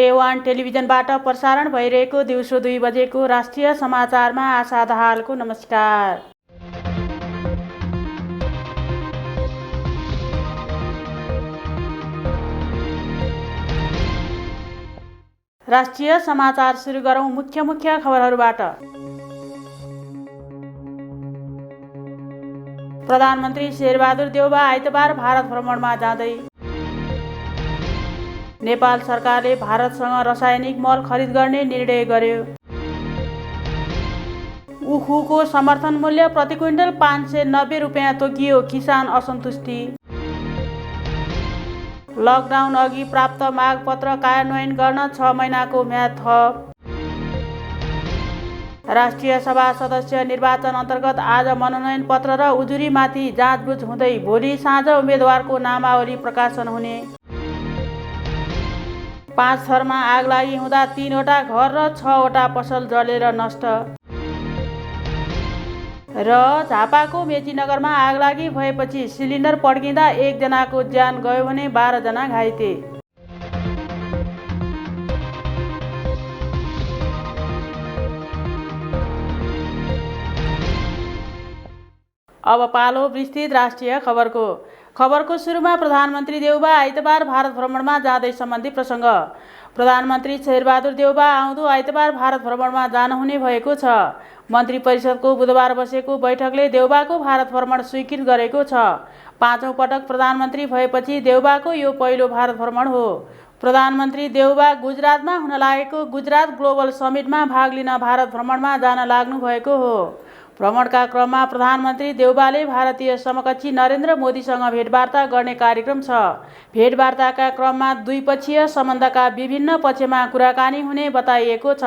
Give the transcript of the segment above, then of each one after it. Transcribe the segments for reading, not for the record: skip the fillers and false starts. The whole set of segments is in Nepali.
A1 टेलिभिजनबाट प्रसारण भइरहेको दिउँसो 2 बजेको राष्ट्रिय समाचारमा आशा दाहालको नमस्कार। राष्ट्रिय समाचार सुरु गरौं मुख्य खबरहरूबाट। प्रधानमन्त्री शेरबहादुर देउबा आइतबार भारत भ्रमणमा जाँदै। नेपाल सरकारले भारतसँग रासायनिक मल खरिद गर्ने निर्णय गर्यो। उखुको समर्थन मूल्य प्रति क्विन्टल 590 रुपियाँ तोकियो, किसान असन्तुष्टि। लकडाउन अघि प्राप्त मागपत्र कार्यान्वयन गर्न 6 महिनाको म्याद थप। राष्ट्रिय सभा सदस्य निर्वाचन अन्तर्गत आज मनोनयन पत्र र उजुरीमाथि जाँचबुझ हुँदै भोलि साँझ उम्मेदवारको नामावली प्रकाशन हुने। 5 थरमा आगलागी हुँदा 3वटा घर र 6वटा पसल जलेर नष्ट। र झापाको मेचीनगरमा आगलागी भएपछि सिलिन्डर पड्किँदा 1 जनाको ज्यान गयो भने 12 जना घाइते। अब पालो विस्तृत राष्ट्रिय खबरको सुरुमा प्रधानमन्त्री देउबा आइतबार भारत भ्रमणमा जाँदै सम्बन्धी प्रसङ्ग। प्रधानमन्त्री शेरबहादुर देउबा आउँदो आइतबार भारत भ्रमणमा जानुहुने भएको छ। मन्त्री परिषदको बुधबार बसेको बैठकले देउबाको भारत भ्रमण स्वीकृत गरेको छ। 5औं पटक प्रधानमन्त्री भएपछि देउबाको यो पहिलो भारत भ्रमण हो। प्रधानमन्त्री देउबा गुजरातमा हुन लागेको गुजरात ग्लोबल समिटमा भाग लिन भारत भ्रमणमा जान लाग्नु भएको हो। भ्रमणका क्रममा प्रधानमन्त्री देउबाले भारतीय समकक्षी नरेन्द्र मोदीसँग भेटवार्ता गर्ने कार्यक्रम छ। भेटवार्ताका क्रममा द्विपक्षीय सम्बन्धका विभिन्न पक्षमा कुराकानी हुने बताइएको छ।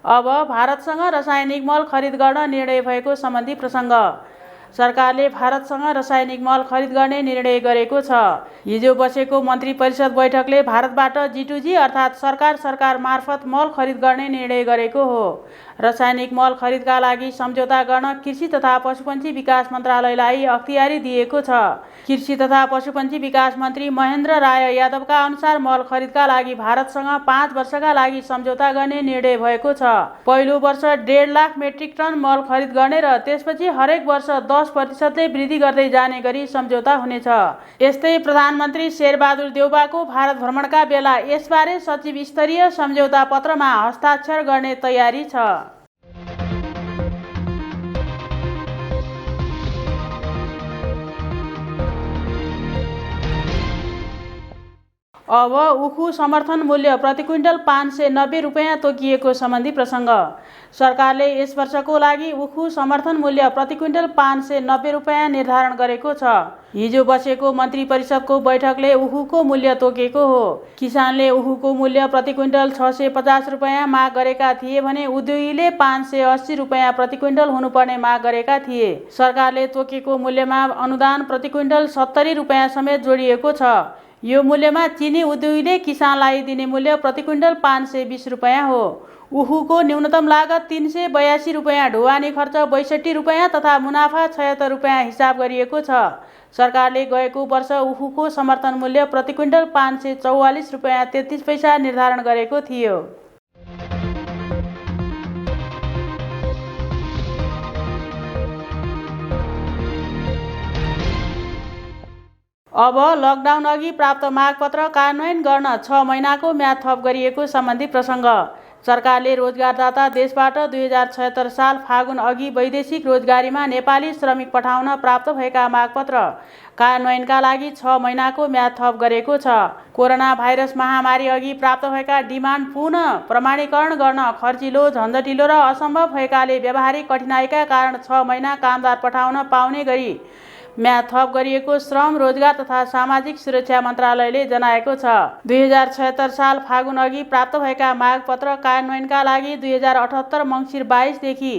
अब भारतसँग रासायनिक मल खरिद गर्न निर्णय भएको सम्बन्धी प्रसङ्ग। सरकारले भारतसँग रासायनिक मल खरिद गर्ने निर्णय गरेको छ। हिजो बसेको मन्त्री परिषद बैठकले भारतबाट G2G अर्थात् सरकार मार्फत मल खरिद गर्ने निर्णय गरेको हो। रासायनिक मल खरिदका लागि सम्झौता गर्न कृषि तथा पशुपन्छी विकास मन्त्रालयलाई अख्तियारी दिएको छ। कृषि तथा पशुपन्छी विकास मन्त्री महेन्द्र राय यादवका अनुसार मल खरिदका लागि भारतसँग 5 वर्षका लागि सम्झौता गर्ने निर्णय भएको छ। पहिलो वर्ष 1.5 लाख मेट्रिक टन मल खरिद गर्ने र त्यसपछि हरेक वर्ष 10% वृद्धि गर्दै जाने गरी सम्झौता हुनेछ। यस्तै प्रधानमन्त्री शेरबहादुर देउबाको भारत भ्रमणका बेला यसबारे सचिव स्तरीय सम्झौता पत्रमा हस्ताक्षर गर्ने तयारी छ। अब उखु समर्थन मूल्य प्रति क्विन्टल 590 रुपियाँ तोकिएको सम्बन्धी प्रसङ्ग। सरकारले यस वर्षको लागि उखु समर्थन मूल्य प्रति क्विन्टल 590 रुपियाँ निर्धारण गरेको छ। हिजो बसेको मन्त्री परिषदको बैठकले उखुको मूल्य तोकेको हो। किसानले उखुको मूल्य प्रति क्विन्टल 650 रुपियाँ माग गरेका थिए भने उद्योगीले 580 रुपियाँ प्रति क्विन्टल हुनुपर्ने माग गरेका थिए। सरकारले तोकेको मूल्यमा अनुदान प्रति क्विन्टल 70 रुपियाँ समेत जोडिएको छ। यो मूल्यमा चिनी उद्योगीले किसानलाई दिने मूल्य प्रति क्विन्टल 520 रुपियाँ हो। उखुको न्यूनतम लागत 382 रुपियाँ, ढुवानी खर्च 62 रुपियाँ तथा मुनाफा 76 रुपियाँ हिसाब गरिएको छ। सरकारले गएको वर्ष उखुको समर्थन मूल्य प्रति क्विन्टल 544 रुपियाँ 33 पैसा निर्धारण गरेको थियो। अब लकडाउन अघि प्राप्त मागपत्र कार्यान्वयन गर्न 6 महिनाको म्याद थप गरिएको सम्बन्धी प्रसङ्ग। सरकारले रोजगारदाता देशबाट 2076 साल फागुन अघि वैदेशिक रोजगारीमा नेपाली श्रमिक पठाउन प्राप्त भएका मागपत्र कार्यान्वयनका लागि 6 महिनाको म्याद थप गरेको छ। कोरोना भाइरस महामारी अघि प्राप्त भएका डिमान्ड पुनः प्रमाणीकरण गर्न खर्चिलो, झन्झटिलो र असम्भव भएकाले व्यावहारिक कठिनाइका कारण 6 महिना कामदार पठाउन पाउने गरी म्याद थप गरिएको श्रम, रोजगार तथा सामाजिक सुरक्षा मन्त्रालयले जनाएको छ। 2076 साल फागुन अघि प्राप्त भएका मागपत्र कार्यान्वयनका लागि 2078 मङ्सिर 22 देखि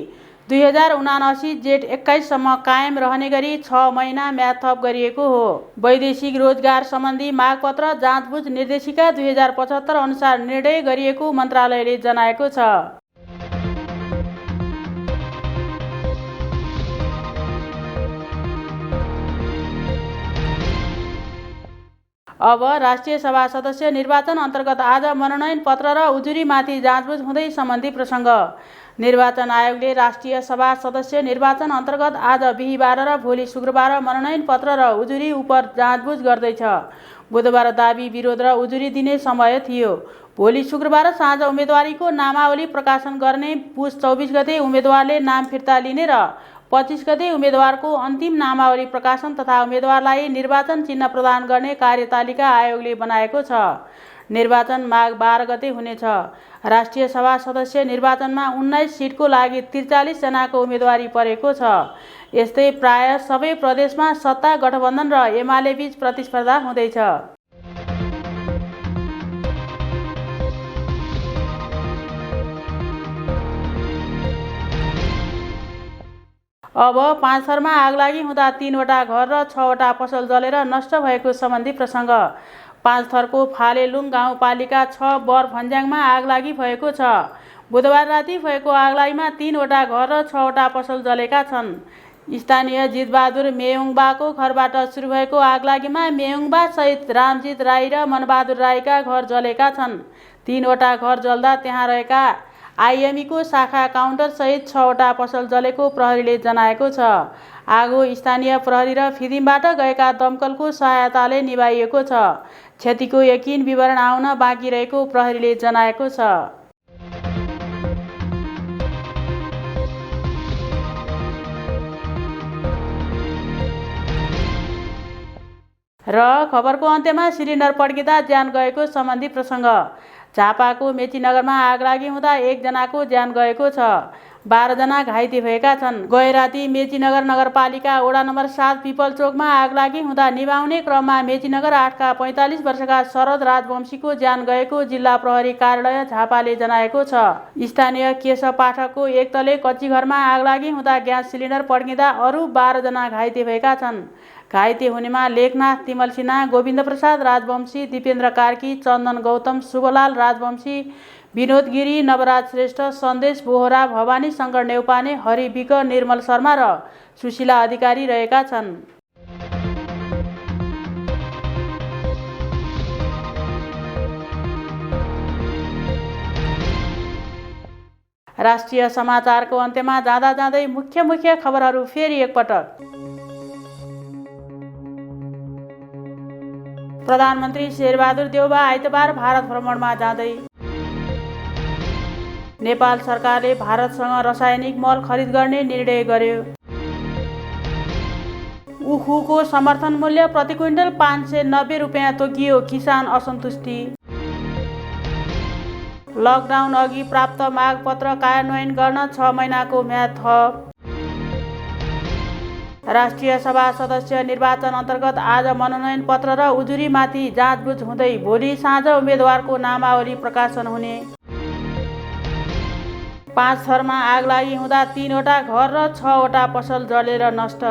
2079 जेठ 21 सम्म कायम रहने गरी 6 महिना म्याद थप गरिएको हो। वैदेशिक रोजगार सम्बन्धी मागपत्र जाँचबुझ निर्देशिका 2075 अनुसार निर्णय गरिएको मन्त्रालयले जनाएको छ। अब राष्ट्रिय सभा सदस्य निर्वाचन अन्तर्गत आज मनोनयन पत्र र उजुरीमाथि जाँचबुझ हुँदै सम्बन्धी प्रसङ्ग। निर्वाचन आयोगले राष्ट्रिय सभा सदस्य निर्वाचन अन्तर्गत आज बिहीबार र भोलि शुक्रबार मनोनयन पत्र र उजुरी उप जाँचबुझ गर्दैछ। बुधबार दाबी विरोध र उजुरी दिने समय थियो। भोलि शुक्रबार साँझ उम्मेदवारीको नामावली प्रकाशन गर्ने, पुस 24 गते उम्मेदवारले नाम फिर्ता लिने र 25 गते उम्मेदवारको अन्तिम नामावली प्रकाशन तथा उम्मेदवारलाई निर्वाचन चिन्ह प्रदान गर्ने कार्यतालिका आयोगले बनाएको छ। निर्वाचन माघ 12 गते हुनेछ। राष्ट्रिय सभा सदस्य निर्वाचनमा 19 सिटको लागि 43 जनाको उम्मेदवारी परेको छ। यस्तै प्राय सबै प्रदेशमा सत्ता गठबन्धन र एमाले बीच प्रतिस्पर्धा हुँदैछ। अब 5 थरमा आगलागी हुँदा 3वटा घर र 6वटा पसल जलेर नष्ट भएको सम्बन्धी प्रसङ्ग। 5 थरको फालेलुङ गाउँपालिका 6 बरभन्ज्याङमा आगलागी भएको छ। बुधबार राति भएको आगलागीमा 3वटा घर र 6वटा पसल जलेका छन्। स्थानीय जितबहादुर मेयुङबाको घरबाट सुरु भएको आगलागीमा मेयुङबा सहित रामजित राई र मनबहादुर राईका घर जलेका छन्। 3वटा घर जल्दा त्यहाँ रहेका आइएमईको शाखा काउन्टर सहित 6वटा पसल जलेको प्रहरीले जनाएको छ। आगो स्थानीय प्रहरी र फिदिमबाट गएका दमकलको सहायताले निभाइएको छ। क्षतिको यकिन विवरण आउन बाँकी रहेको प्रहरीले जनाएको छ। र खबरको अन्त्यमा सिलिन्डर पड्किँदा ज्यान गएको सम्बन्धी प्रसङ्ग। झापाको मेचीनगरमा आगलागी हुँदा 1 जनाको ज्यान गएको छ। 12 जना घाइते भएका छन्। गए राति मेचीनगर नगरपालिका वडा नम्बर 7 पिपलचोकमा आगलागी हुँदा निभाउने क्रममा मेचीनगर 8 का 45 वर्षका शरद राजवंशीको ज्यान गएको जिल्ला प्रहरी कार्यालय झापाले जनाएको छ। स्थानीय केशव पाठकको 1 तले कच्ची घरमा आगलागी हुँदा ग्यास सिलिन्डर पड्किँदा अरू 12 जना घाइते भएका छन्। घाइते हुनेमा लेखनाथ तिमल सिन्हा, गोविन्द प्रसाद राजवंशी, दिपेन्द्र कार्की, चन्दन गौतम, शुभलाल राजवंशी, विनोद गिरी, नवराज श्रेष्ठ, सन्देश बोहरा, भवानी शङ्कर नेउपाने, हरि विक, निर्मल शर्मा र सुशीला अधिकारी रहेका छन्। राष्ट्रिय समाचारको अन्त्यमा जाँदा जाँदै मुख्य खबरहरू फेरि एकपटक। प्रधानमन्त्री शेरबहादुर देउबा आइतबार भारत भ्रमणमा जाँदै। नेपाल सरकारले भारतसँग रासायनिक मल खरिद गर्ने निर्णय गर्यो। उखुको समर्थन मूल्य प्रति क्विन्टल 590 रुपियाँ तोकियो, किसान असन्तुष्टि। लकडाउन अघि प्राप्त मागपत्र कार्यान्वयन गर्न 6 महिनाको म्याद थप। राष्ट्रिय सभा सदस्य निर्वाचन अन्तर्गत आज मनोनयन पत्र र उजुरीमाथि जाँचबुझ हुँदै भोलि साँझ उम्मेदवारको नामावली प्रकाशन हुने। 5 थरमा आगलागी हुँदा 3वटा घर र 6वटा पसल जलेर नष्ट।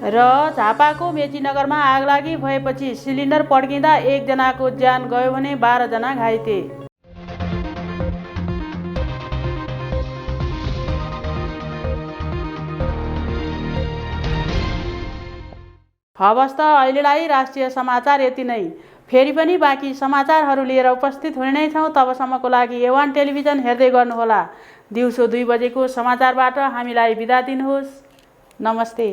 र झापाको मेचीनगरमा आगलागी भएपछि सिलिन्डर पड्किँदा 1 जनाको ज्यान गयो भने 12 जना घाइते। हवस् त अहिलेलाई राष्ट्रिय समाचार यति नै। फेरि पनि बाँकी समाचारहरू लिएर उपस्थित हुने नै छौँ। तबसम्मको लागि A1 टेलिभिजन हेर्दै गर्नुहोला। दिउँसो 2 बजेको समाचारबाट हामीलाई बिदा दिनुहोस्। नमस्ते।